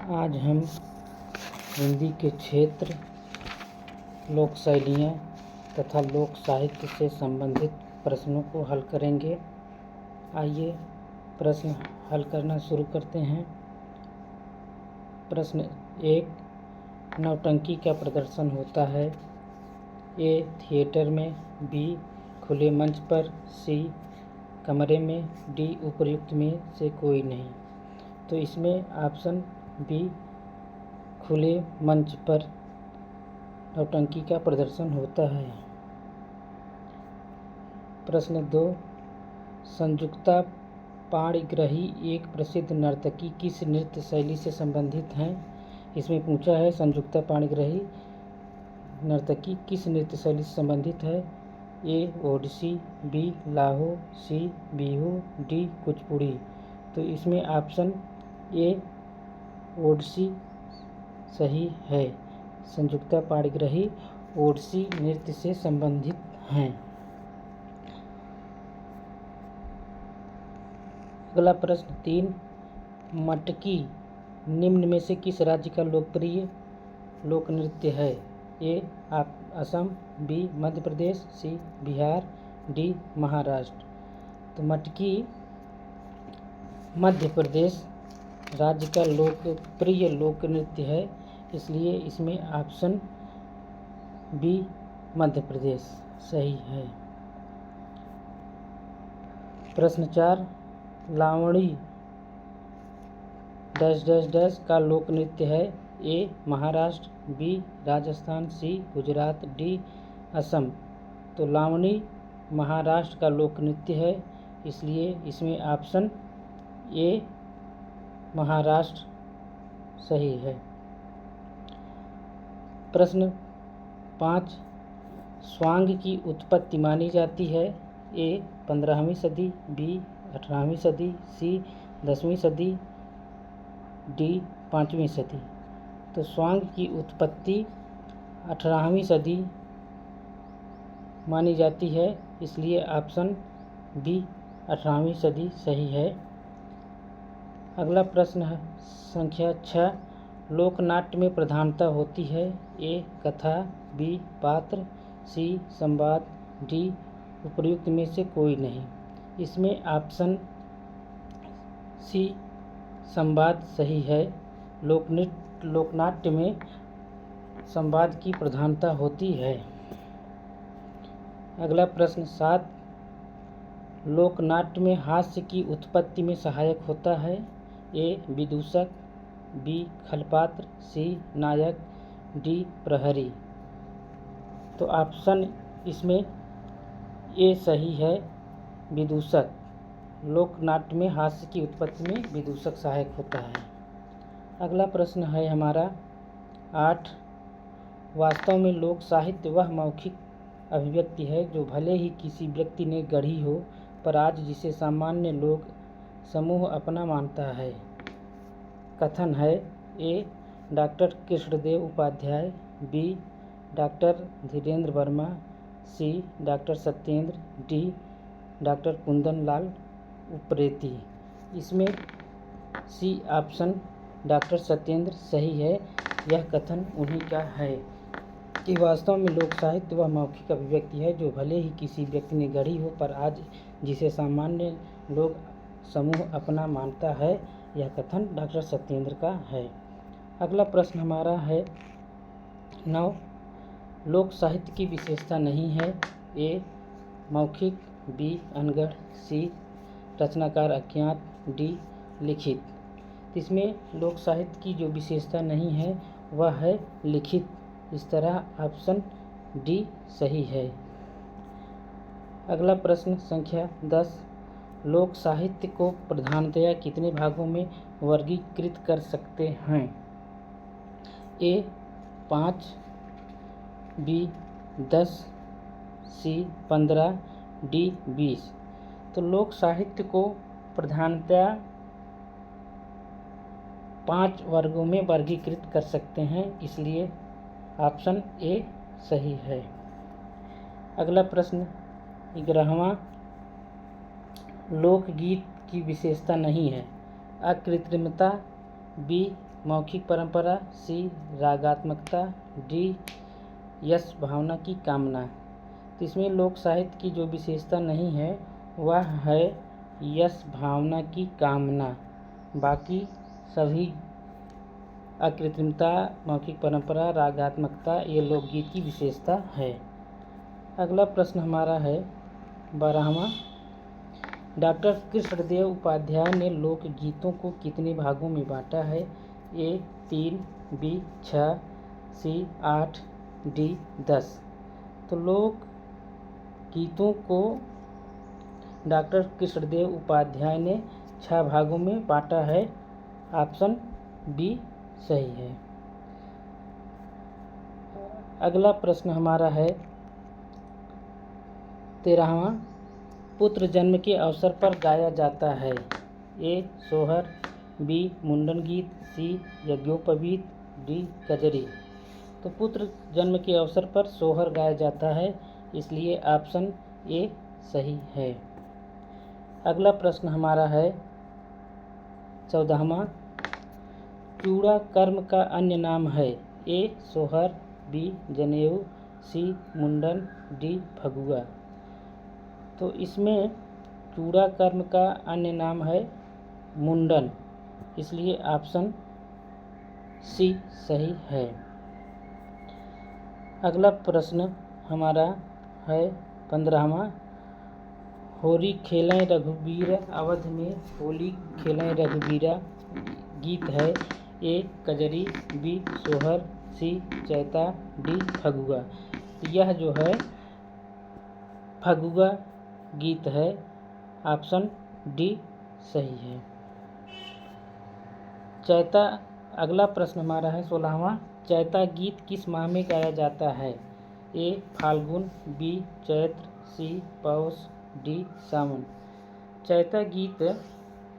आज हम हिंदी के क्षेत्र, लोक शैलियाँ तथा लोक साहित्य से संबंधित प्रश्नों को हल करेंगे। आइए प्रश्न हल करना शुरू करते हैं। प्रश्न 1, नौटंकी का प्रदर्शन होता है? ए, थिएटर में, बी, खुले मंच पर, सी, कमरे में, डी, उपर्युक्त में से कोई नहीं। तो इसमें ऑप्शन बी, खुले मंच पर नौटंकी का प्रदर्शन होता है। प्रश्न 2, संजुक्ता पाणिग्रही एक प्रसिद्ध नर्तकी किस नृत्य शैली से संबंधित हैं? इसमें पूछा है संजुक्ता पाणिग्रही नर्तकी किस नृत्य शैली से संबंधित है? ए, ओडिसी, बी, लाहो, सी, बिहू, डी, कुचिपुड़ी। तो इसमें ऑप्शन ए, ओडिसी सही है। संजुक्ता पाणिग्रही ओडिसी नृत्य से संबंधित हैं। अगला प्रश्न 3, मटकी निम्न में से किस राज्य का लोकप्रिय लोक नृत्य है? ए, असम, बी, मध्य प्रदेश, सी, बिहार, डी, महाराष्ट्र। तो मटकी मध्य प्रदेश राज्य का लोकप्रिय लोक नृत्य है, इसलिए इसमें ऑप्शन बी, मध्य प्रदेश सही है। प्रश्न 4, लावणी डैश डैश डैश का लोक नृत्य है? ए, महाराष्ट्र, बी, राजस्थान, सी, गुजरात, डी, असम। तो लावणी महाराष्ट्र का लोक नृत्य है, इसलिए इसमें ऑप्शन ए, महाराष्ट्र सही है। प्रश्न 5, स्वांग की उत्पत्ति मानी जाती है? ए, 15वीं सदी, बी, 18वीं सदी, सी, 10वीं सदी, डी, 5वीं सदी। तो स्वांग की उत्पत्ति 18वीं सदी मानी जाती है, इसलिए ऑप्शन बी, 18वीं सदी सही है। अगला प्रश्न है संख्या 6, लोकनाट्य में प्रधानता होती है? ए, कथा, बी, पात्र, सी, संवाद, डी, उपर्युक्त में से कोई नहीं। इसमें ऑप्शन सी, संवाद सही है। लोकनाट्य में संवाद की प्रधानता होती है। अगला प्रश्न 7, लोकनाट्य में हास्य की उत्पत्ति में सहायक होता है? ए, विदूषक, बी, खलपात्र, सी, नायक, डी, प्रहरी। तो ऑप्शन इसमें ए सही है, विदूषक। लोकनाट्य में हास्य की उत्पत्ति में विदूषक सहायक होता है। अगला प्रश्न है हमारा 8, वास्तव में लोक साहित्य वह मौखिक अभिव्यक्ति है जो भले ही किसी व्यक्ति ने गढ़ी हो, पर आज जिसे सामान्य लोग समूह अपना मानता है। कथन है? A, doctor Krishnadev Upadhyay, B, doctor Dhirendra Verma, C, doctor Satyendra, D, doctor Kundan Lal Upreti. इसमें सी ऑप्शन डॉक्टर सत्येंद्र सही है। यह कथन उन्हीं का है कि वास्तव में लोक साहित्य वह मौखिक अभिव्यक्ति है जो भले ही किसी व्यक्ति ने गढ़ी हो, पर आज जिसे सामान्य लोग समूह अपना मानता है। यह कथन डॉक्टर सत्येंद्र का है। अगला प्रश्न हमारा है 9, लोक साहित्य की विशेषता नहीं है? ए, मौखिक, बी, अनगढ़, सी, रचनाकार अज्ञात, डी, लिखित। इसमें लोक साहित्य की जो विशेषता नहीं है वह है लिखित। इस तरह ऑप्शन डी सही है। अगला प्रश्न संख्या 10, लोक साहित्य को प्रधानतया कितने भागों में वर्गीकृत कर सकते हैं? ए, 5, बी, 10, सी, 15, डी, 20। तो लोक साहित्य को प्रधानतया 5 वर्गों में वर्गीकृत कर सकते हैं, इसलिए ऑप्शन ए सही है। अगला प्रश्न 11वां, लोकगीत की विशेषता नहीं है? अकृत्रिमता, बी, मौखिक परंपरा, सी रागात्मकता, डी यश भावना की कामना। तो इसमें लोक साहित्य की जो विशेषता नहीं है वह है यश भावना की कामना। बाकी सभी अकृत्रिमता, मौखिक परंपरा, रागात्मकता ये लोकगीत की विशेषता है। अगला प्रश्न हमारा है 12वां। डॉक्टर कृष्णदेव उपाध्याय ने लोकगीतों को कितने भागों में बांटा है? ए 3, बी 6, सी 8, डी 10। तो लोक गीतों को डॉक्टर कृष्णदेव उपाध्याय ने 6 भागों में बांटा है। ऑप्शन बी सही है। अगला प्रश्न हमारा है 13वां। पुत्र जन्म के अवसर पर गाया जाता है। ए सोहर, बी मुंडन गीत, सी यज्ञोपवीत, डी कजरी। तो पुत्र जन्म के अवसर पर सोहर गाया जाता है, इसलिए ऑप्शन ए सही है। अगला प्रश्न हमारा है 14वां। चूड़ा कर्म का अन्य नाम है। ए सोहर, बी जनेऊ, सी मुंडन, डी फगुआ। तो इसमें चूड़ा कर्म का अन्य नाम है मुंडन, इसलिए ऑप्शन सी सही है। अगला प्रश्न हमारा है 15वां। होली खेलें रघुबीर, अवध में होली खेलें रघुबीरा गीत है। ए कजरी, बी सोहर, सी चैता, डी फगुआ। यह जो है फगुआ गीत है, ऑप्शन डी सही है। चैता। अगला प्रश्न हमारा है 16वां। चैता गीत किस माह में गाया जाता है? ए फाल्गुन, बी चैत्र, सी पौष, डी सावन। चैता गीत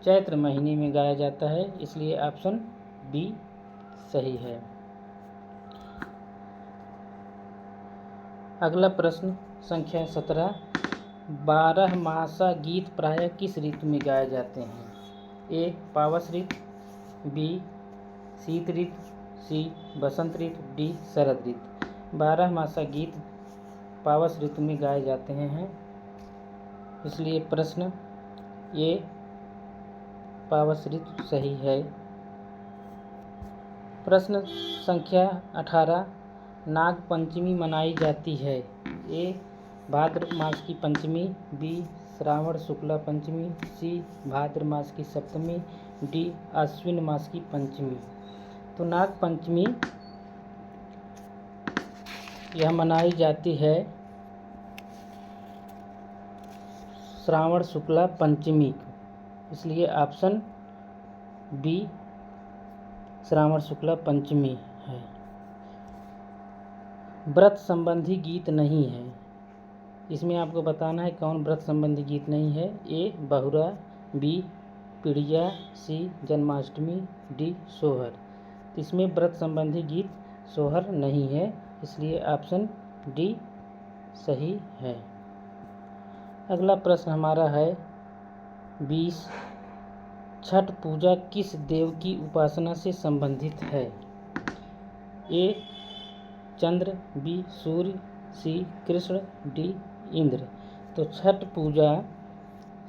चैत्र महीने में गाया जाता है, इसलिए ऑप्शन बी सही है। अगला प्रश्न संख्या 17। 12 मासा गीत प्रायः किस ऋतु में गाए जाते हैं? ए पावस ऋतु, बी शीत ऋतु, सी बसंत ऋतु, डी शरद ऋतु। 12 मासा गीत पावस ऋतु में गाए जाते हैं, इसलिए प्रश्न ए पावस ऋतु सही है। प्रश्न संख्या 18। नाग पंचमी मनाई जाती है। ए भाद्र मास की पंचमी, बी श्रावण शुक्ला पंचमी, सी भाद्र मास की सप्तमी, डी अश्विन मास की पंचमी। तो नाग पंचमी यह मनाई जाती है श्रावण शुक्ला पंचमी, इसलिए ऑप्शन बी श्रावण शुक्ला पंचमी है। व्रत संबंधी गीत नहीं है, इसमें आपको बताना है कौन व्रत संबंधी गीत नहीं है। ए बहुरा, बी पिड़िया, सी जन्माष्टमी, डी सोहर। तो इसमें व्रत संबंधी गीत सोहर नहीं है, इसलिए ऑप्शन डी सही है। अगला प्रश्न हमारा है 20। छठ पूजा किस देव की उपासना से संबंधित है? ए चंद्र, बी सूर्य, सी कृष्ण, डी इंद्र। तो छठ पूजा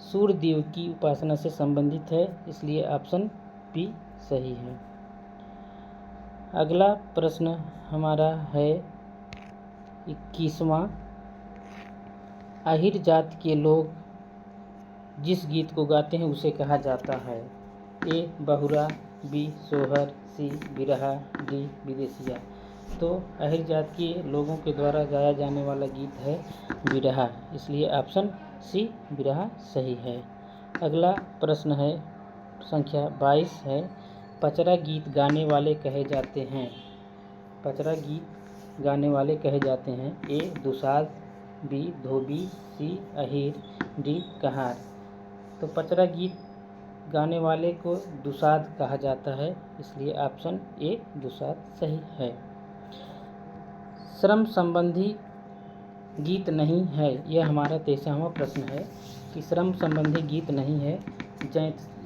सूर्य देव की उपासना से संबंधित है, इसलिए ऑप्शन बी सही है। अगला प्रश्न हमारा है 21वां। आहिर जाति के लोग जिस गीत को गाते हैं उसे कहा जाता है। ए बहुरा, बी सोहर, सी बिरहा, डी विदेशिया। तो आहिर जाति के लोगों के द्वारा गाया जाने वाला गीत है बिरहा, इसलिए ऑप्शन सी बिरहा सही है। अगला प्रश्न है संख्या 22 है। पचरा गीत गाने वाले कहे जाते हैं। पचरा गीत गाने वाले कहे जाते हैं। ए दुसाध, बी धोबी, सी अहिर, डी कहार। तो पचरा गीत गाने वाले को दुसाध कहा जाता है, इसलिए ऑप्शन ए दुसाध सही है। श्रम संबंधी गीत नहीं है, यह हमारा 23वां प्रश्न है कि श्रम संबंधी गीत नहीं है।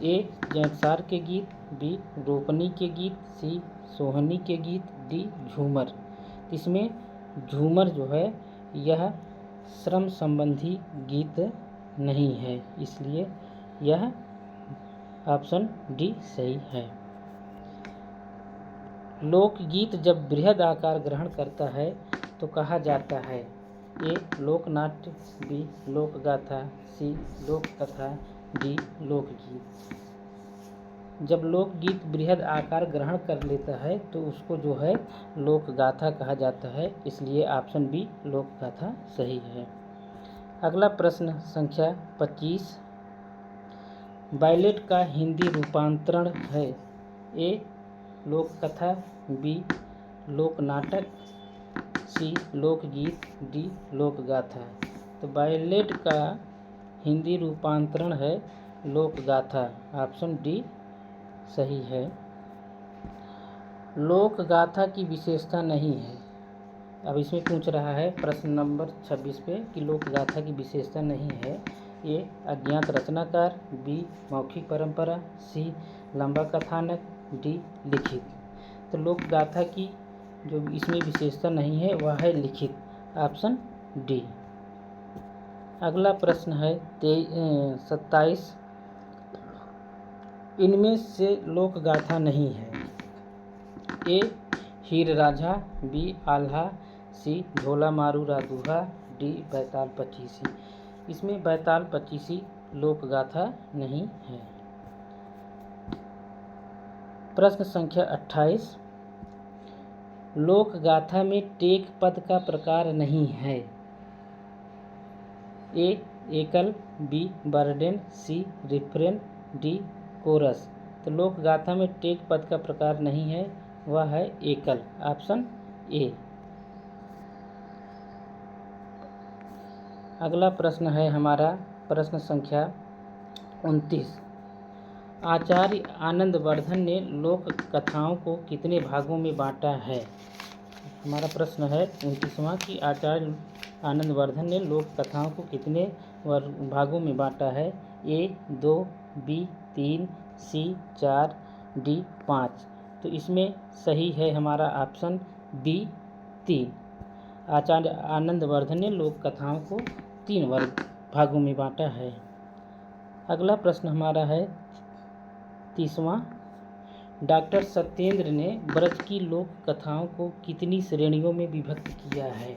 ए जैनसार के गीत, बी रोपनी के गीत, सी सोहनी के गीत, डी झूमर। इसमें झूमर जो है यह श्रम संबंधी गीत नहीं है, इसलिए यह ऑप्शन डी सही है। लोकगीत जब बृहद आकार ग्रहण करता है तो कहा जाता है ए लोकनाट्य, बी लोकगाथा, सी लोककथा, डी लोकगीत। जब लोकगीत बृहद आकार ग्रहण कर लेता है तो उसको जो है लोकगाथा कहा जाता है, इसलिए ऑप्शन बी लोकगाथा सही है। अगला प्रश्न संख्या 25। बैलेट का हिंदी रूपांतरण है ए लोककथा, बी लोकनाटक, सी लोकगीत, डी लोकगाथा। तो बैलेट का हिंदी रूपांतरण है लोकगाथा, ऑप्शन डी सही है। लोकगाथा की विशेषता नहीं है। अब इसमें पूछ रहा है प्रश्न नंबर 26 पे कि लोकगाथा की विशेषता नहीं है। ए अज्ञात रचनाकार, बी मौखिक परंपरा, सी लंबा कथानक, डी लिखित। तो लोकगाथा की जो इसमें विशेषता नहीं है वह है लिखित, ऑप्शन डी। अगला प्रश्न है 27। इनमें से लोकगाथा नहीं है। ए हीर राझा, बी आल्हा, सी ढोला मारू रादुहा, डी बैताल पचीसी। इसमें बैताल पचीसी लोकगाथा नहीं है। प्रश्न संख्या 28। लोकगाथा में टेक पद का प्रकार नहीं है। ए एकल, बी बर्डेन, सी रिफ्रेन, डी कोरस। तो लोकगाथा में टेक पद का प्रकार नहीं है, वह है एकल, ऑप्शन ए। अगला प्रश्न है हमारा प्रश्न संख्या 29। आचार्य आनंदवर्धन ने लोक कथाओं को कितने भागों में बांटा है। हमारा प्रश्न है 29वां कि आचार्य आनंदवर्धन ने लोक कथाओं को कितने भागों में बांटा है। ए 2, बी 3, सी 4, डी 5। तो इसमें सही है हमारा ऑप्शन बी 3। आचार्य आनंदवर्धन ने लोक कथाओं को 3 भागों में बांटा है। अगला प्रश्न हमारा है 30वां। डॉक्टर सत्येंद्र ने ब्रज की लोक कथाओं को कितनी श्रेणियों में विभक्त किया है।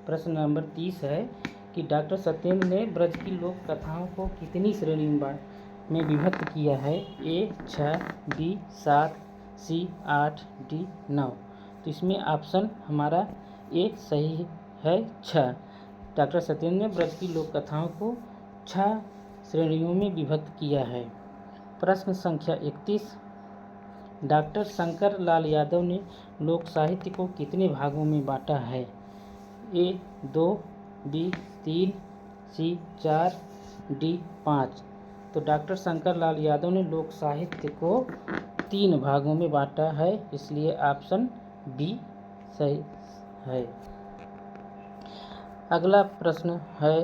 प्रश्न नंबर 30 है कि डॉक्टर सत्येंद्र ने ब्रज की लोक कथाओं को कितनी श्रेणी में विभक्त किया है। ए 6, बी 7, सी 8, डी 9। तो इसमें ऑप्शन हमारा ए सही है 6। डॉक्टर सत्येंद्र ने ब्रज की लोक कथाओं को 6 श्रेणियों में विभक्त किया है। प्रश्न संख्या 31। डॉक्टर शंकर लाल यादव ने लोक साहित्य को कितने भागों में बांटा है। ए 2, बी 3, सी 4, डी 5। तो डॉक्टर शंकर लाल यादव ने लोक साहित्य को 3 भागों में बांटा है, इसलिए ऑप्शन बी सही है। अगला प्रश्न है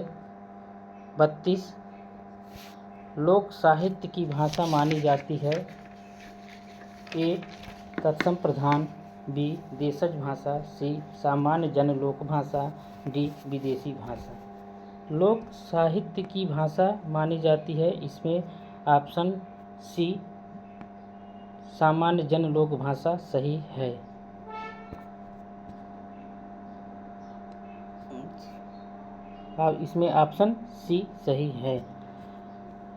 32। लोक साहित्य की भाषा मानी जाती है। ए तत्सम प्रधान, बी देशज भाषा, सी सामान्य जन लोक भाषा, डी विदेशी भाषा। लोक साहित्य की भाषा मानी जाती है, इसमें ऑप्शन सी सामान्य जन लोक भाषा सही है। अब इसमें ऑप्शन सी सही है,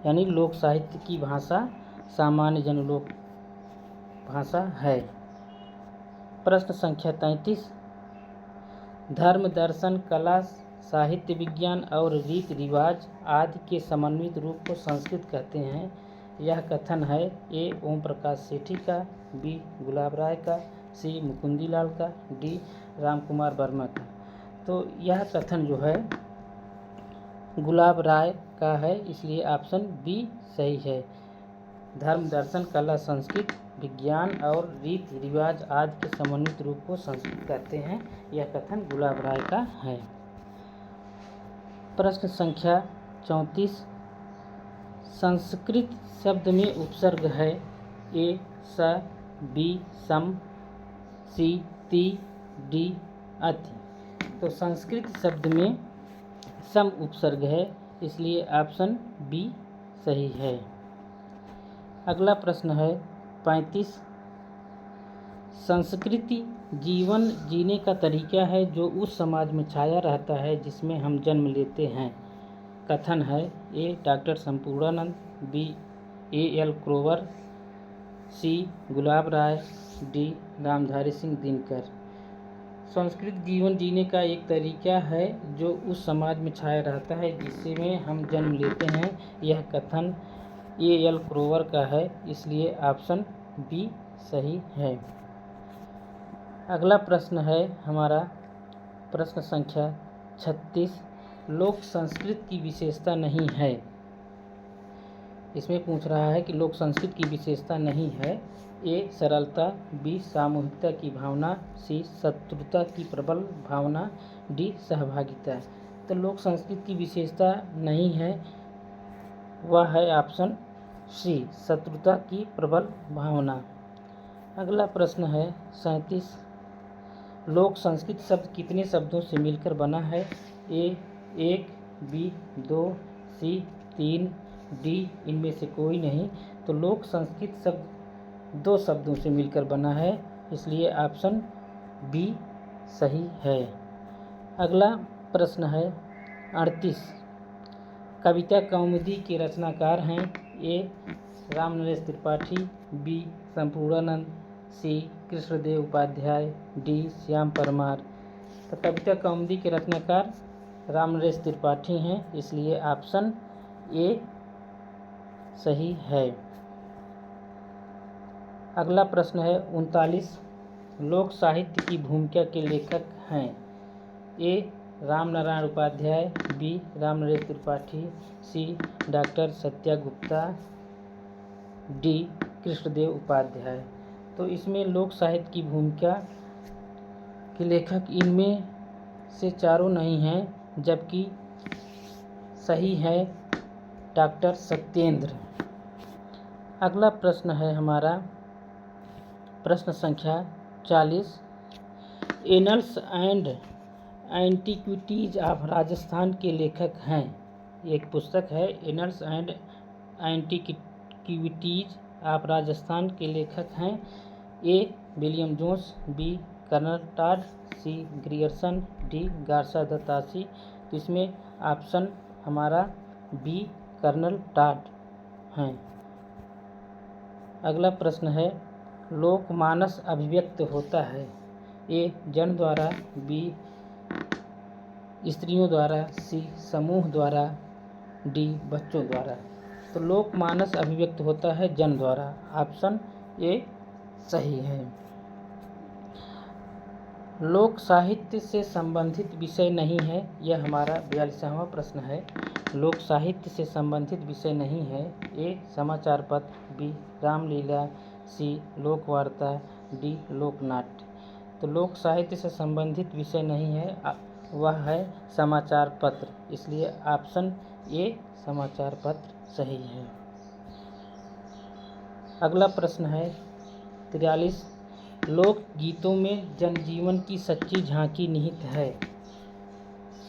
यानी लोक साहित्य की भाषा सामान्य जन लोक भाषा है। प्रश्न संख्या 33। धर्म, दर्शन, कला, साहित्य, विज्ञान और रीति रिवाज आदि के समन्वित रूप को संस्कृत कहते हैं। यह कथन है ए ओम प्रकाश सेठी का, बी गुलाब राय का, सी मुकुंदी लाल का, डी राम कुमार वर्मा का। तो यह कथन जो है गुलाब राय का है, इसलिए ऑप्शन बी सही है। धर्म, दर्शन, कला, संस्कृत, विज्ञान और रीति रिवाज आदि के समन्वित रूप को संस्कृत कहते हैं। यह कथन गुलाब राय का है। प्रश्न संख्या 34। संस्कृत शब्द में उपसर्ग है ए, स, बी, सम, सी, ती, डी, अति। तो संस्कृत शब्द में सम उपसर्ग है, इसलिए ऑप्शन बी सही है। अगला प्रश्न है 35। संस्कृति जीवन जीने का तरीका है जो उस समाज में छाया रहता है जिसमें हम जन्म लेते हैं। कथन है A, doctor Sampurnanand, B, AL. क्रोवर, C, gulab Rai, D, Ramdhari Singh Dinkar. Sanskrit जीवन जीने का एक तरीका है जो उस समाज में छाया रहता है जिसमें हम जन्म लेते हैं। यह कथन ए.एल. क्रोवर का है, इसलिए ऑप्शन बी सही है। अगला प्रश्न है हमारा प्रश्न संख्या 36। लोक संस्कृत की विशेषता नहीं है। इसमें पूछ रहा है कि लोक संस्कृत की विशेषता नहीं है। ए, सरलता, बी, सामूहिकता की भावना, सी, शत्रुता की प्रबल भावना, डी, सहभागिता। तो लोक संस्कृत की विशेषता नहीं है, वह है ऑप्शन सी, शत्रुता की प्रबल भावना। अगला प्रश्न है 37। लोक संस्कृत शब्द कितने शब्दों से मिलकर बना है? ए, 1, बी, 2, सी, 3, डी, इनमें से कोई नहीं। तो लोक संस्कृत शब्द 2 शब्दों से मिलकर बना है, इसलिए ऑप्शन बी सही है। अगला प्रश्न है 38। कविता कौमुदी के रचनाकार हैं। ए, रामनरेश त्रिपाठी, बी, संपूर्णानंद, सी, कृष्णदेव उपाध्याय, डी, श्याम परमार। तो कविता कौमुदी के रचनाकार रामनरेश त्रिपाठी हैं, इसलिए ऑप्शन ए सही है। अगला प्रश्न है 39। लोक साहित्य की भूमिका के लेखक हैं। ए, राम नारायण उपाध्याय, बी, रामनरेश त्रिपाठी, सी, डॉक्टर सत्या गुप्ता, डी, कृष्णदेव उपाध्याय। तो इसमें लोक साहित्य की भूमिका के लेखक इनमें से चारों नहीं हैं, जबकि सही है डॉक्टर सत्येंद्र। अगला प्रश्न है हमारा प्रश्न संख्या 40। Annals and antiquities of Rajasthan के लेखक हैं। एक पुस्तक है annals and antiquities of Rajasthan के लेखक हैं। A, William Jones, B, colonel Tod, C, Grierson, D, Garcin de Tassy. तो इसमें ऑप्शन हमारा बी, कर्नल टॉड हैं। अगला प्रश्न है लोकमानस अभिव्यक्त होता है। ए, जन द्वारा, बी, स्त्रियों द्वारा, सी, समूह द्वारा, डी, बच्चों द्वारा। तो लोकमानस अभिव्यक्त होता है जन द्वारा, ऑप्शन ए सही है। लोक साहित्य से संबंधित विषय नहीं है, यह हमारा 42वां प्रश्न है। लोक साहित्य से संबंधित विषय नहीं है। ए, समाचार पत्र, बी, रामलीला, सी, लोकवार्ता, डी, लोकनाट्य। तो लोक साहित्य से संबंधित विषय नहीं है, वह है समाचार पत्र, इसलिए ऑप्शन ए समाचार पत्र सही है। अगला प्रश्न है 43। लोक गीतों में जनजीवन की सच्ची झांकी निहित है।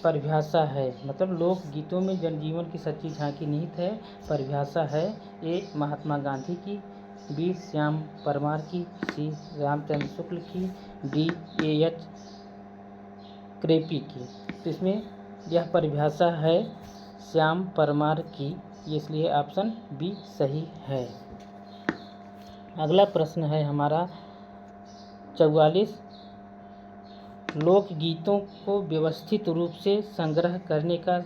परिभाषा है, मतलब लोक गीतों में जनजीवन की सच्ची झांकी निहित है। परिभाषा है ए, महात्मा गांधी की, बी, श्याम परमार की, सी, रामचंद्र शुक्ल की, डी, ए.एच. क्रेपी की। तो इसमें यह परिभाषा है श्याम परमार की, इसलिए ऑप्शन बी सही है। अगला प्रश्न है हमारा 44। लोकगीतों को व्यवस्थित रूप से संग्रह करने का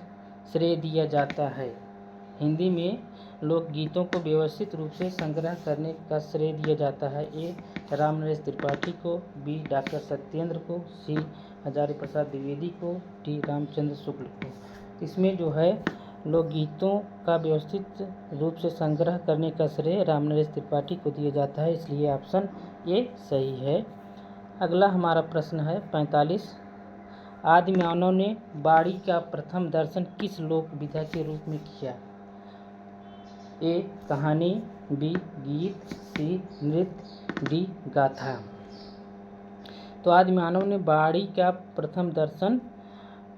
श्रेय दिया जाता है। हिंदी में लोकगीतों को व्यवस्थित रूप से संग्रह करने का श्रेय दिया जाता है। ए, रामनरेश त्रिपाठी को, बी, डॉक्टर सत्येंद्र को, सी, हजारी प्रसाद द्विवेदी को, डी, रामचंद्र शुक्ल को। इसमें जो है लोकगीतों का व्यवस्थित रूप से संग्रह करने का श्रेय रामनरेश त्रिपाठी को दिया जाता है, इसलिए ऑप्शन ए सही है। अगला हमारा प्रश्न है 45। आदि मानव ने बाड़ी का प्रथम दर्शन किस लोक विधा के रूप में किया? ए कहानी, बी गीत, सी नृत्य, डी गाथा। तो आदि मानव ने बाड़ी का प्रथम दर्शन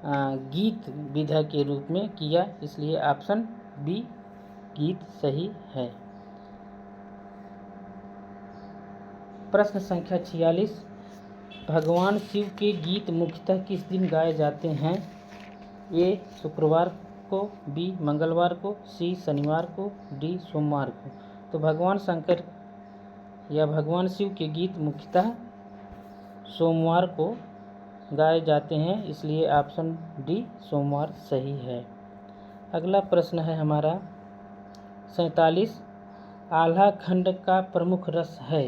गीत विधा के रूप में किया, इसलिए ऑप्शन बी गीत सही है। प्रश्न संख्या 46, भगवान शिव के गीत मुख्यतः किस दिन गाए जाते हैं? ए शुक्रवार को, बी मंगलवार को, सी शनिवार को, डी सोमवार को। तो भगवान शंकर या भगवान शिव के गीत मुख्यतः सोमवार को गाए जाते हैं, इसलिए ऑप्शन डी सोमवार सही है। अगला प्रश्न है हमारा 47, आल्हा खंड का प्रमुख रस है?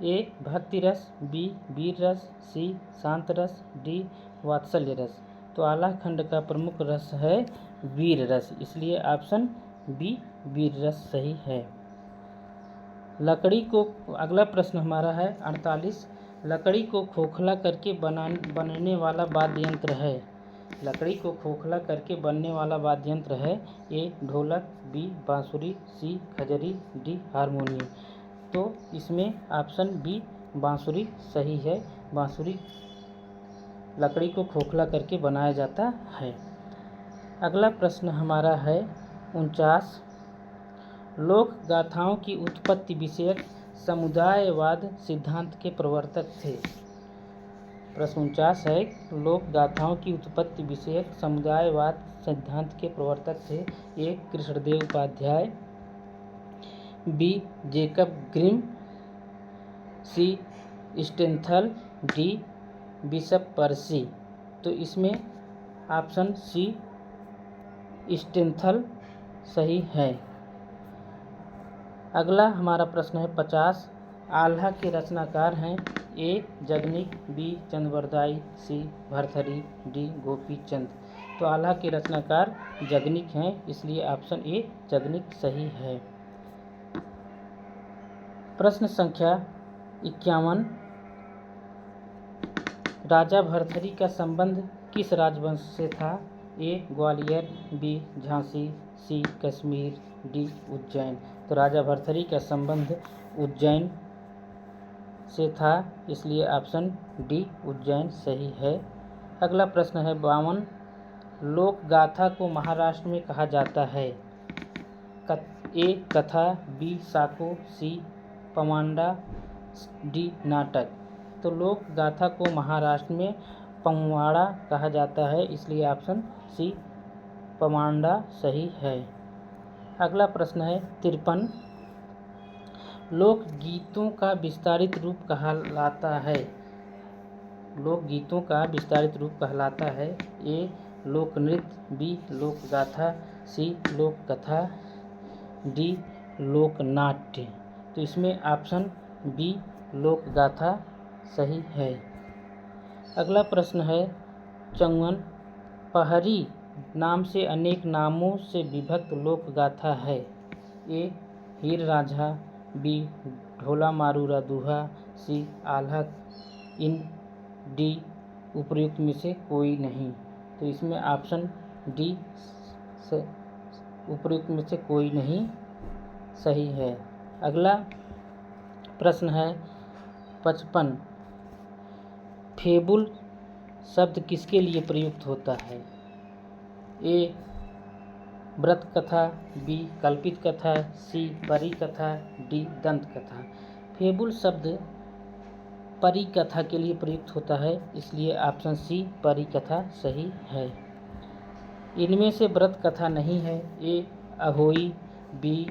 ए भक्ति रस, बी वीर रस, सी शांत रस, डी वात्सल्य रस। तो आल्हा खंड का प्रमुख रस है वीर रस, इसलिए ऑप्शन बी वीर रस सही है। लकड़ी को, अगला प्रश्न हमारा है 48, लकड़ी को खोखला करके बनने वाला वाद्य यंत्र है? लकड़ी को खोखला करके बनने वाला वाद्य यंत्र है? ए ढोलक, बी बांसुरी, सी खजरी, डी हारमोनियम। तो इसमें ऑप्शन बी बांसुरी सही है। बांसुरी लकड़ी को खोखला करके बनाया जाता है। अगला प्रश्न हमारा है 49, लोक गाथाओं की उत्पत्ति विषयक समुदायवाद सिद्धांत के प्रवर्तक थे? प्रश्न 49 है, लोक गाथाओं की उत्पत्ति विषयक समुदायवाद सिद्धांत के प्रवर्तक थे? A Krishnadev Upadhyay, B Jacob Grimm, C Steinthal, D bishop Percy. तो इसमें ऑप्शन सी स्टेनथल सही है। अगला हमारा प्रश्न है 50, आल्हा के रचनाकार हैं? ए जगनिक, बी चंद्रवरदाई, सी भरथरी, डी गोपीचंद। तो आल्हा के रचनाकार जगनिक हैं, इसलिए ऑप्शन ए जगनिक सही है। प्रश्न संख्या 51, राजा भरथरी का संबंध किस राजवंश से था? ए ग्वालियर, बी झांसी, सी कश्मीर, डी उज्जैन। तो राजा भरथरी का संबंध उज्जैन से था, इसलिए ऑप्शन डी उज्जैन सही है। अगला प्रश्न है 52, लोक गाथा को महाराष्ट्र में कहा जाता है? ए कथा, बी साको, सी पमांडा, डी नाटक। तो लोक गाथा को महाराष्ट्र में पमवाड़ा कहा जाता है, इसलिए ऑप्शन सी पमांडा सही है। अगला प्रश्न है 53, लोकगीतों का विस्तारित रूप कहलाता है? लोकगीतों का विस्तारित रूप कहलाता है? ए लोक नृत्य, बी लोक गाथा, सी लोक कथा, डी लोक नाट्य। तो इसमें ऑप्शन बी लोक गाथा सही है। अगला प्रश्न है 54, पहरी नाम से अनेक नामों से विभक्त लोक गाथा है? ए हीर रांझा, बी ढोला मारूरा दूहा, सी आल्हा इन, डी उपर्युक्त में से कोई नहीं। तो इसमें ऑप्शन डी उपर्युक्त में से कोई नहीं सही है। अगला प्रश्न है 55, फेबुल शब्द किसके लिए प्रयुक्त होता है? ए व्रत कथा, बी कल्पित कथा, सी परी कथा, डी दंत कथा। फेबुल शब्द परी कथा के लिए प्रयुक्त होता है, इसलिए ऑप्शन सी परी कथा सही है। इनमें से व्रत कथा नहीं है। ए अहोई, बी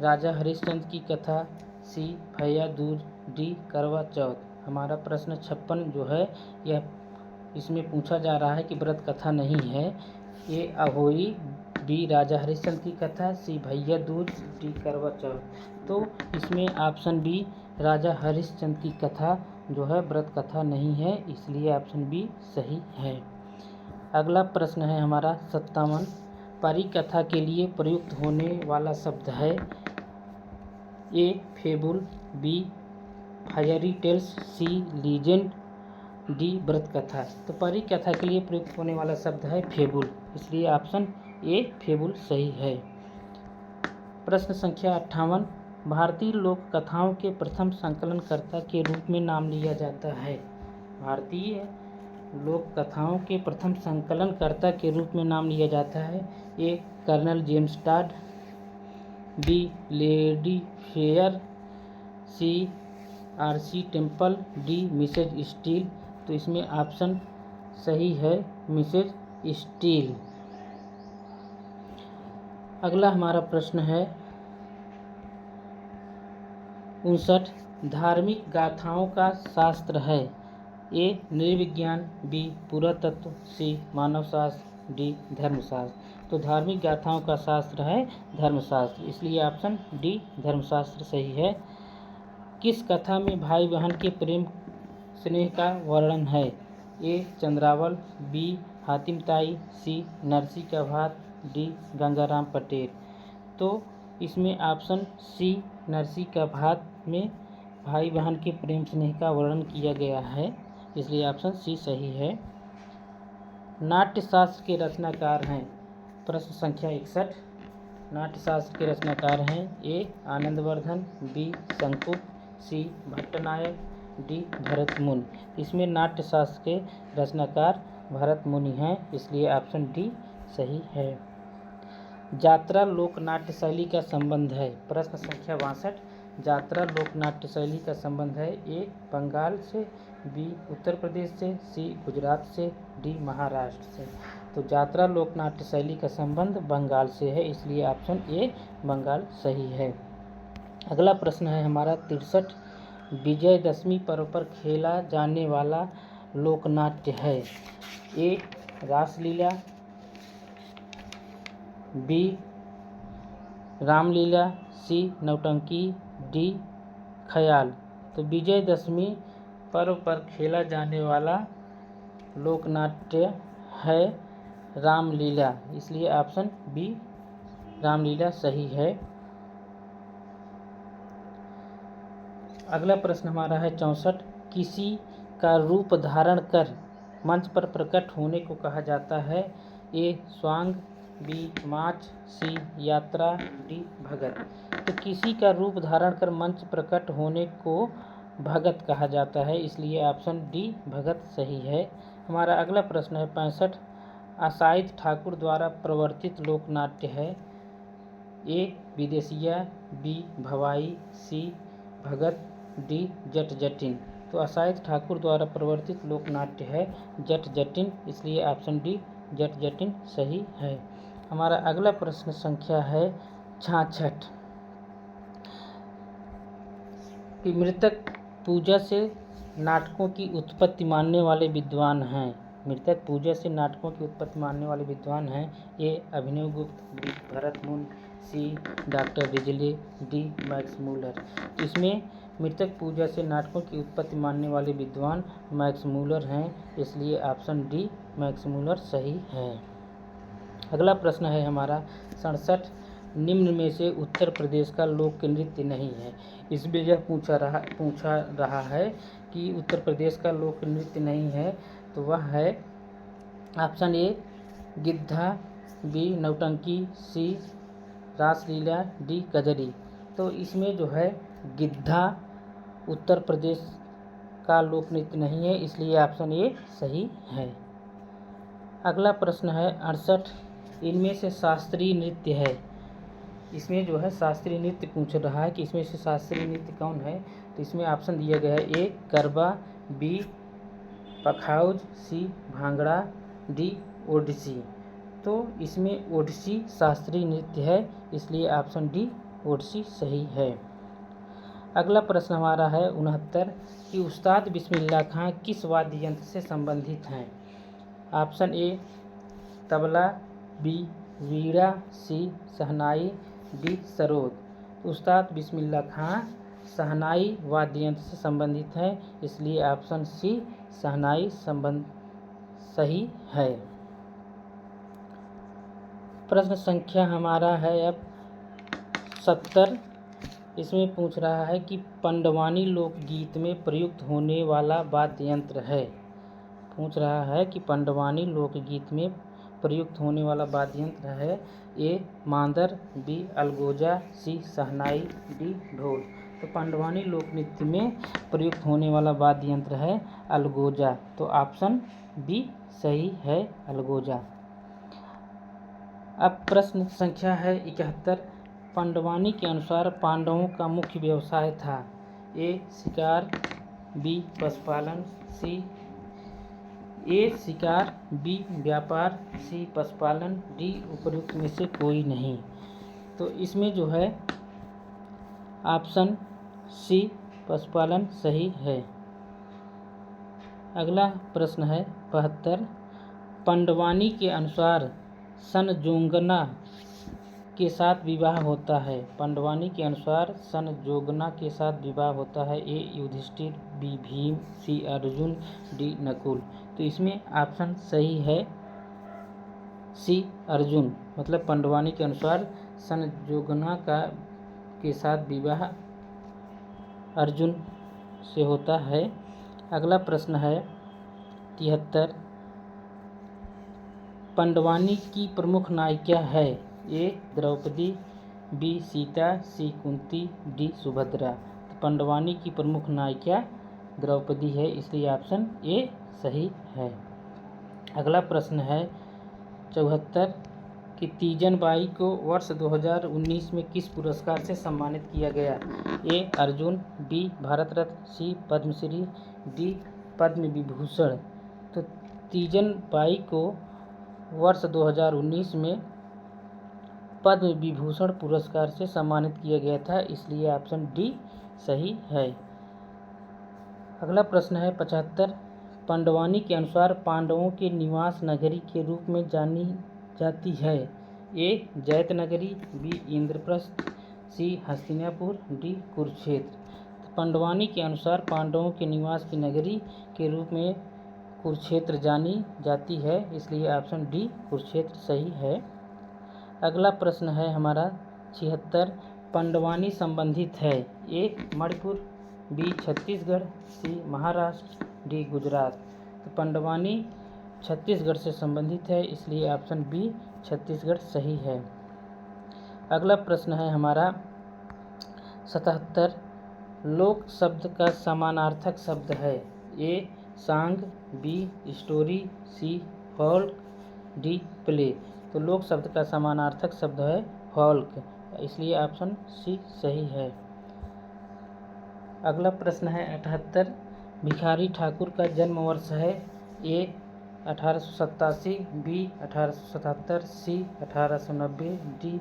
राजा हरिश्चंद्र की कथा, सी भैया दूज, डी करवा चौथ। हमारा प्रश्न 56 जो है यह इसमें पूछा जा रहा है कि व्रत कथा नहीं है। ए अहोई, बी राजा हरिश्चंद्र की कथा, सी भैया दूज, डी करवा चौथ। तो इसमें ऑप्शन बी राजा हरिश्चंद्र की कथा जो है व्रत कथा नहीं है, इसलिए ऑप्शन बी सही है। अगला प्रश्न है हमारा 57, परी कथा के लिए प्रयुक्त होने वाला शब्द है? ए फेबुल, बी फायरी टेल्स, सी लीजेंड, डी व्रत कथा। तो परी कथा के लिए प्रयुक्त होने वाला शब्द है फेबुल, इसलिए ऑप्शन ए फेबुल सही है। प्रश्न संख्या 58, भारतीय लोक कथाओं के प्रथम संकलनकर्ता के रूप में नाम लिया जाता है। भारतीय लोक कथाओं के प्रथम संकलनकर्ता के रूप में नाम लिया जाता है। A colonel James Tod, B lady Fair, C R C. Temple, D Mrs Steel. तो इसमें ऑप्शन सही है मिसेज स्टील। अगला हमारा प्रश्न है 59, धार्मिक गाथाओं का शास्त्र है। ए नृविज्ञान, बी पुरातत्व, सी मानवशास्त्र, डी धर्मशास्त्र। तो धार्मिक गाथाओं का शास्त्र है धर्मशास्त्र, इसलिए ऑप्शन डी धर्मशास्त्र सही है। किस कथा में भाई बहन के प्रेम स्नेह का वर्णन है? ए चंद्रावल, बी हातिम ताई, सी नरसी का भात, डी गंगाराम पटेल। तो इसमें ऑप्शन सी नरसी का भात में भाई बहन के प्रेम स्नेह का वर्णन किया गया है, इसलिए ऑप्शन सी सही है। नाट्यशास्त्र के रचनाकार हैं। प्रश्न संख्या 61, नाट्यशास्त्र के रचनाकार हैं। ए आनंदवर्धन, बी शंकु, सी भट्टनायक, डी भरत मुनि। इसमें नाट्यशास्त्र के रचनाकार भरत मुनि हैं, इसलिए ऑप्शन डी सही है। यात्रा लोक नाट्य शैली का संबंध है। प्रश्न संख्या 62, यात्रा लोक नाट्य शैली का संबंध है। ए बंगाल से, बी उत्तर प्रदेश से, सी गुजरात से, डी महाराष्ट्र से। तो यात्रा लोक नाट्य शैली का संबंध बंगाल से है, इसलिए ऑप्शन ए बंगाल सही है। अगला प्रश्न है हमारा 63, विजयदशमी पर्व पर खेला जाने वाला लोकनाट्य है। ए रासलीला, बी रामलीला, सी नौटंकी, डी ख्याल। तो विजयदशमी पर्व पर खेला जाने वाला लोकनाट्य है रामलीला, इसलिए ऑप्शन बी रामलीला सही है। अगला प्रश्न हमारा है 64, किसी का रूप धारण कर मंच पर प्रकट होने को कहा जाता है। ए स्वांग, बी माच, सी यात्रा, डी भगत। तो किसी का रूप धारण कर मंच प्रकट होने को भगत कहा जाता है, इसलिए ऑप्शन डी भगत सही है। हमारा अगला प्रश्न है 65, असाइद ठाकुर द्वारा प्रवर्तित लोकनाट्य है। ए विदेशिया, बी भवाई, सी भगत, डी जट जटिन। तो असाइद ठाकुर द्वारा प्रवर्तित लोकनाट्य है जट जटिन, इसलिए ऑप्शन डी जट जटिन सही है। हमारा अगला प्रश्न संख्या है 66, कि मृतक पूजा से नाटकों की उत्पत्ति मानने वाले विद्वान हैं। मृतक पूजा से नाटकों की उत्पत्ति मानने वाले विद्वान हैं। ए अभिनव गुप्त, B Bharat Muni, C doctor Risley, D Max Muller. इसमें मृतक पूजा से नाटकों की उत्पत्ति मानने वाले विद्वान मैक्स मूलर हैं, इसलिए ऑप्शन डी मैक्स मूलर सही है। अगला प्रश्न है हमारा 67, निम्न में से उत्तर प्रदेश का लोक नृत्य नहीं है। इसमें यह पूछा रहा है कि उत्तर प्रदेश का लोक नृत्य नहीं है, तो वह है ऑप्शन ए गिद्धा, बी नौटंकी, सी रासलीला, डी कजरी। तो इसमें जो है गिद्धा उत्तर प्रदेश का लोक नृत्य नहीं है, इसलिए ऑप्शन ए सही है। अगला प्रश्न है 68, इनमें से शास्त्रीय नृत्य है। इसमें जो है शास्त्रीय नृत्य पूछ रहा है कि इसमें से शास्त्रीय नृत्य कौन है। तो इसमें ऑप्शन दिया गया है। ए गरबा, बी पखाउज, सी भांगड़ा, डी ओडिसी। तो इसमें ओडिसी शास्त्रीय नृत्य है, इसलिए ऑप्शन डी ओडिसी सही है। अगला प्रश्न हमारा है 69, कि उस्ताद बिस्मिल्लाह खां किस वाद्य यंत्र से संबंधित हैं। Option A tabla, B veena, C shehnai, D sarod. Ustad Bismillah खां शहनाई वाद्य यंत्र से संबंधित हैं, इसलिए ऑप्शन सी शहनाई संबंध सही है। प्रश्न संख्या हमारा है अब 70, इसमें पूछ रहा है कि पंडवानी लोकगीत में प्रयुक्त होने वाला वाद्य यंत्र है। पूछ रहा है कि पंडवानी लोकगीत में प्रयुक्त होने वाला वाद्य यंत्र है? ए मांदर, बी अलगोजा, सी शहनाई, डी ढोल। तो पांडवानी लोक नृत्य में प्रयुक्त होने वाला वाद्य यंत्र है अलगोजा। तो ऑप्शन बी सही है, अलगोजा। अब प्रश्न संख्या है 71। पांडवानी के अनुसार पांडवों का मुख्य व्यवसाय था? ए शिकार, बी पशुपालन, शिकार, बी व्यापार, सी पशुपालन, डी उपर्युक्त में से कोई नहीं। तो इसमें जो है ऑप्शन सी पशुपालन सही है। अगला प्रश्न है 72। पांडवानी के अनुसार सनजोगना के साथ विवाह होता है? पांडवानी के अनुसार सनजोगना के साथ विवाह होता है? ए युधिष्ठिर, बी भीम, सी अर्जुन, डी नकुल। तो इसमें ऑप्शन सही है सी अर्जुन। मतलब पांडवानी के अनुसार सनजोगना के साथ विवाह अर्जुन से होता है। अगला प्रश्न है 73। पांडवानी की प्रमुख नायिका है? ए द्रौपदी, बी सीता, सी कुंती, डी सुभद्रा। तो पांडवानी की प्रमुख नायिका द्रौपदी है, इसलिए ऑप्शन ए सही है। अगला प्रश्न है 74 कि तीजन बाई को वर्ष 2019 में किस पुरस्कार से सम्मानित किया गया? ए अर्जुन, बी भारत रत्न, सी पद्मश्री, डी पद्म विभूषण। तो तीजन बाई को वर्ष 2019 में पद्म विभूषण पुरस्कार से सम्मानित किया गया था, इसलिए ऑप्शन डी सही है। अगला प्रश्न है 75। पांडवानी के अनुसार पांडवों के निवास नगरी के रूप में जानी जाती है? ए जैत नगरी, बी इंद्रप्रस्थ, सी हस्तिनापुर, डी कुरुक्षेत्र। तो पांडवानी के अनुसार पांडवों के निवास की नगरी के रूप में कुरुक्षेत्र जानी जाती है, इसलिए ऑप्शन डी कुरुक्षेत्र सही है। अगला प्रश्न है हमारा 76। पांडवानी संबंधित है? ए मणिपुर, बी छत्तीसगढ़, सी महाराष्ट्र, डी गुजरात। तो पांडवानी छत्तीसगढ़ से संबंधित है, इसलिए ऑप्शन बी छत्तीसगढ़ सही है। अगला प्रश्न है हमारा 77। लोक शब्द का समानार्थक शब्द है? ए सांग, बी स्टोरी, सी फोल्क, डी प्ले। तो लोक शब्द का समानार्थक शब्द है फोल्क, इसलिए ऑप्शन सी सही है। अगला प्रश्न है 78। भिखारी ठाकुर का जन्म वर्ष है? ए 1887, बी 1877, सी 1890, डी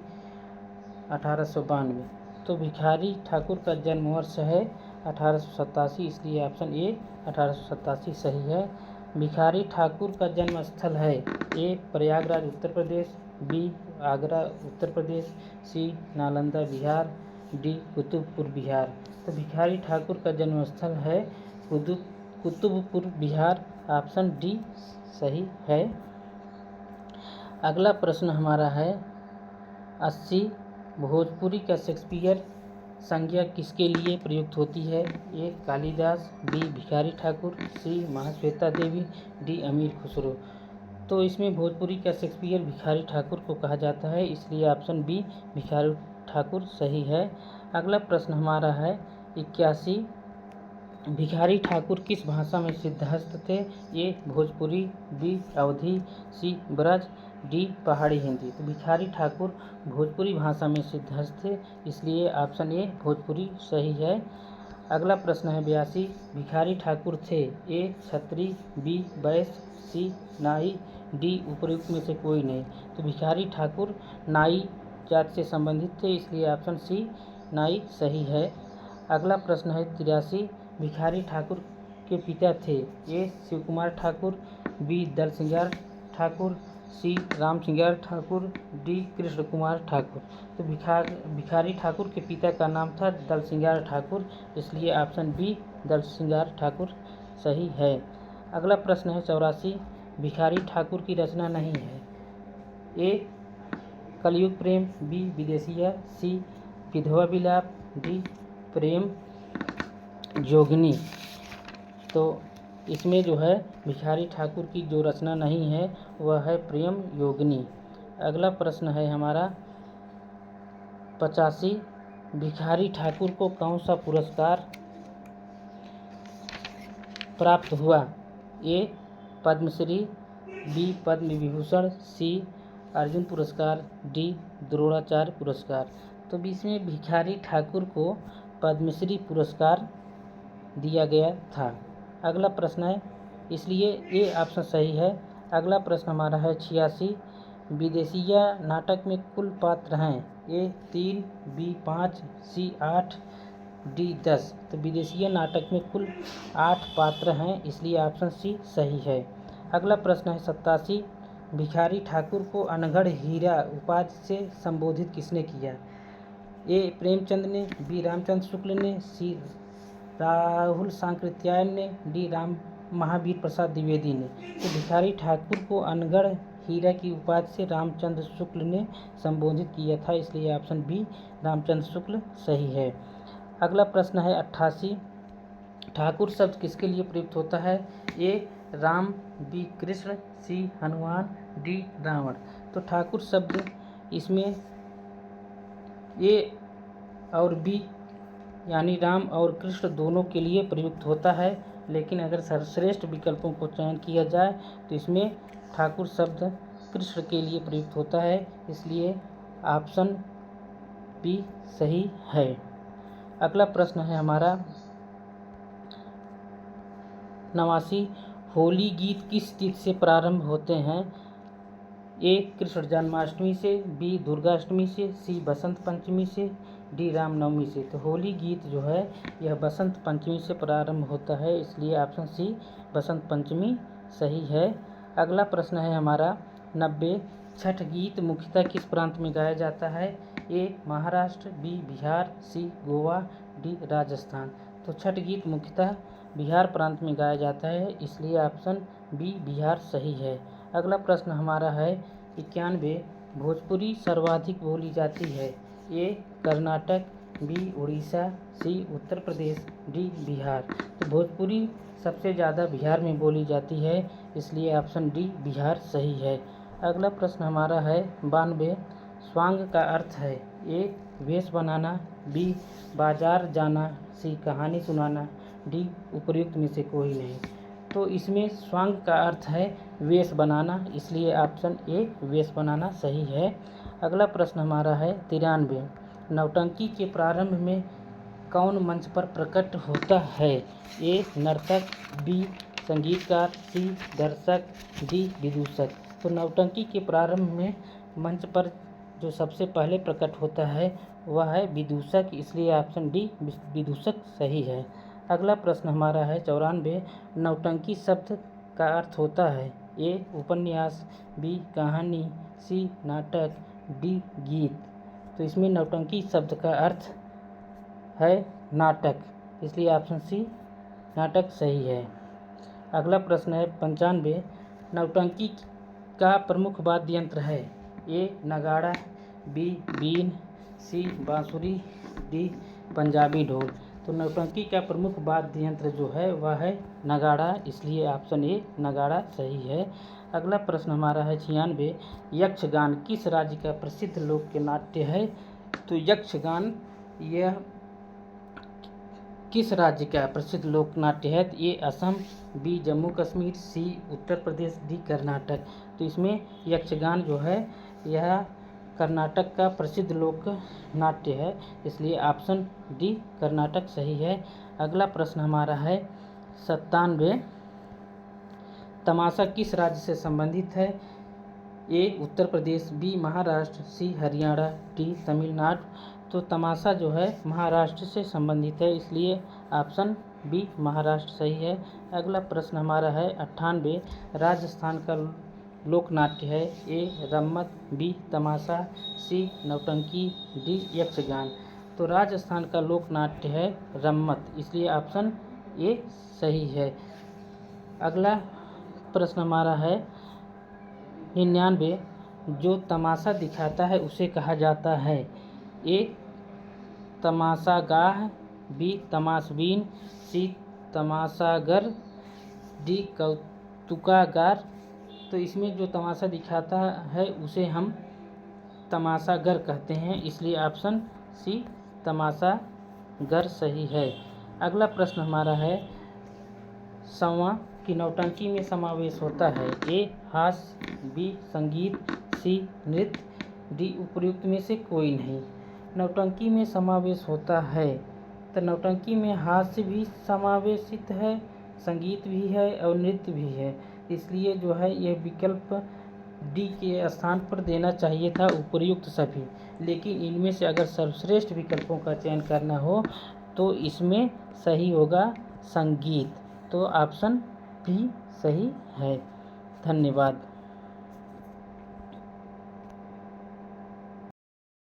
1892। तो भिखारी ठाकुर का जन्म वर्ष है 1887, इसलिए ऑप्शन ए 1887 सही है। भिखारी ठाकुर का जन्म स्थल है? ए प्रयागराज उत्तर प्रदेश, बी आगरा उत्तर प्रदेश, सी नालंदा बिहार, डी कुतुबपुर बिहार। तो भिखारी ठाकुर का जन्म स्थल है कुतुबपुर बिहार, ऑप्शन डी सही है। अगला प्रश्न हमारा है 80। भोजपुरी का शेक्सपियर संज्ञा किसके लिए प्रयुक्त होती है? ए कालिदास, बी भिखारी ठाकुर, सी महाश्वेता देवी, डी अमीर खुसरो। तो इसमें भोजपुरी का शेक्सपियर भिखारी ठाकुर को कहा जाता है, इसलिए ऑप्शन बी भिखारी ठाकुर सही है। अगला प्रश्न हमारा है 81। भिखारी ठाकुर किस भाषा में सिद्धहस्त थे? ए भोजपुरी, बी अवधी, सी ब्रज, डी पहाड़ी हिंदी। तो भिखारी ठाकुर भोजपुरी भाषा में सिद्धहस्त थे, इसलिए ऑप्शन ए भोजपुरी सही है। अगला प्रश्न है 82। भिखारी ठाकुर थे? ए क्षत्रिय, बी वैश्य, सी नाई, डी उपर्युक्त में से कोई नहीं। तो भिखारी ठाकुर नाई जाति से संबंधित थे, इसलिए ऑप्शन सी नाई सही है। अगला प्रश्न है 83। भिखारी ठाकुर के पिता थे? ए शिव कुमार ठाकुर, बी दल सिंगार ठाकुर, सी राम सिंगार ठाकुर, डी कृष्ण कुमार ठाकुर। तो भिखारी ठाकुर के पिता का नाम था दल सिंगार ठाकुर, इसलिए ऑप्शन बी दल सिंगार ठाकुर सही है। अगला प्रश्न है 84। भिखारी ठाकुर की रचना नहीं है? ए कलयुग प्रेम, बी विदेशिया, सी विधवा विलाप, डी प्रेम जोगिनी। तो इसमें जो है भिखारी ठाकुर की जो रचना नहीं है वह है प्रेम योगिनी। अगला प्रश्न है हमारा 85, भिखारी ठाकुर को कौन सा पुरस्कार प्राप्त हुआ? ए पद्मश्री, बी पद्म विभूषण, सी अर्जुन पुरस्कार, डी द्रोणाचार्य पुरस्कार। तो बीच में भिखारी ठाकुर को पद्मश्री पुरस्कार दिया गया था। अगला प्रश्न है, इसलिए ए ऑप्शन सही है। अगला प्रश्न हमारा है 86, विदेशिया नाटक में कुल पात्र हैं? ए 3, बी 5, सी 8, डी 10। तो विदेशिया नाटक में कुल 8 पात्र हैं, इसलिए ऑप्शन सी सही है। अगला प्रश्न है 87, भिखारी ठाकुर को अनगढ़ हीरा उपाधि से संबोधित किसने किया? ए प्रेमचंद ने, बी रामचंद्र शुक्ल ने, सी राहुल सांकृत्यायन ने, डी राम महावीर प्रसाद द्विवेदी ने। तो भिखारी ठाकुर को अनगढ़ हीरा की उपाधि से रामचंद्र शुक्ल ने संबोधित किया था, इसलिए ऑप्शन बी रामचंद्र शुक्ल सही है। अगला प्रश्न है 88, ठाकुर शब्द किसके लिए प्रयुक्त होता है? ए राम, बी कृष्ण, सी हनुमान, डी रावण। तो ठाकुर शब्द इसमें ए और बी यानी राम और कृष्ण दोनों के लिए प्रयुक्त होता है, लेकिन अगर सर्वश्रेष्ठ विकल्पों को चयन किया जाए तो इसमें ठाकुर शब्द कृष्ण के लिए प्रयुक्त होता है, इसलिए ऑप्शन बी सही है। अगला प्रश्न है हमारा 89, होली गीत किस तिथि से प्रारंभ होते हैं? ए कृष्ण जन्माष्टमी से, बी दुर्गाष्टमी से, सी बसंत पंचमी से, डी रामनवमी से। तो होली गीत जो है यह बसंत पंचमी से प्रारंभ होता है, इसलिए ऑप्शन सी बसंत पंचमी सही है। अगला प्रश्न है हमारा 90, छठ गीत मुख्यतः किस प्रांत में गाया जाता है? ए महाराष्ट्र, बी बिहार, सी गोवा, डी राजस्थान। तो छठ गीत मुख्यतः बिहार प्रांत में गाया जाता है, इसलिए ऑप्शन बी बिहार सही है। अगला प्रश्न हमारा है 91, भोजपुरी सर्वाधिक बोली जाती है? ए कर्नाटक, बी उड़ीसा, सी उत्तर प्रदेश, डी बिहार। तो भोजपुरी सबसे ज़्यादा बिहार में बोली जाती है, इसलिए ऑप्शन डी बिहार सही है। अगला प्रश्न हमारा है 92, स्वांग का अर्थ है? ए वेश बनाना, बी बाजार जाना, सी कहानी सुनाना, डी उपर्युक्त में से कोई नहीं। तो इसमें स्वांग का अर्थ है वेश बनाना, इसलिए ऑप्शन ए वेश बनाना सही है। अगला प्रश्न हमारा है 93, नौटंकी के प्रारंभ में कौन मंच पर प्रकट होता है? ए नर्तक, बी संगीतकार, सी दर्शक, डी विदूषक। तो नौटंकी के प्रारंभ में मंच पर जो सबसे पहले प्रकट होता है वह है विदूषक, इसलिए ऑप्शन डी विदूषक सही है। अगला प्रश्न हमारा है 94, नौटंकी शब्द का अर्थ होता है? ए उपन्यास, बी कहानी, सी नाटक, डी गीत। तो इसमें नौटंकी शब्द का अर्थ है नाटक, इसलिए ऑप्शन सी नाटक सही है। अगला प्रश्न है 95, नौटंकी का प्रमुख वाद्य यंत्र है? ए नगाड़ा, बी बीन, सी बांसुरी, डी पंजाबी ढोल। तो नौटंकी का प्रमुख वाद्य यंत्र जो है वह है नगाड़ा, इसलिए ऑप्शन ए नगाड़ा सही है। अगला प्रश्न हमारा है 96, यक्षगान किस राज्य का प्रसिद्ध लोक नाट्य है? तो यक्षगान यह किस राज्य का प्रसिद्ध लोक नाट्य है? ए असम, बी जम्मू कश्मीर, सी उत्तर प्रदेश, डी कर्नाटक। तो इसमें यक्षगान जो है यह कर्नाटक का प्रसिद्ध लोक नाट्य है, इसलिए ऑप्शन डी कर्नाटक सही है। अगला प्रश्न हमारा है 97, तमाशा किस राज्य से संबंधित है? ए उत्तर प्रदेश, बी महाराष्ट्र, सी हरियाणा, डी तमिलनाडु। तो तमाशा जो है महाराष्ट्र से संबंधित है, इसलिए ऑप्शन बी महाराष्ट्र सही है। अगला प्रश्न हमारा है 98, राजस्थान का लोक नाट्य है? ए रम्मत, बी तमाशा, सी नौटंकी, डी यक्षगान। तो राजस्थान का लोक नाट्य है रम्मत, इसलिए ऑप्शन ए सही है। अगला प्रश्न हमारा है 99, जो तमाशा दिखाता है उसे कहा जाता है? ए तमाशागाह, बी तमाशबीन, सी तमाशागर, डी कौतुकागार। तो इसमें जो तमाशा दिखाता है उसे हम तमाशागर कहते हैं, इसलिए ऑप्शन सी तमाशागर सही है। अगला प्रश्न हमारा है, संवा की नौटंकी में समावेश होता है। ए हास्य, बी संगीत, सी नृत्य, डी उपर्युक्त में से कोई नहीं। नौटंकी में समावेश होता है तो नौटंकी में हास्य भी समावेशित है, संगीत भी है और नृत्य भी है, इसलिए जो है यह विकल्प डी के स्थान पर देना चाहिए था उपर्युक्त सभी। लेकिन इनमें से अगर सर्वश्रेष्ठ विकल्पों का चयन करना हो तो इसमें सही होगा संगीत। तो ऑप्शन बी सही है। धन्यवाद।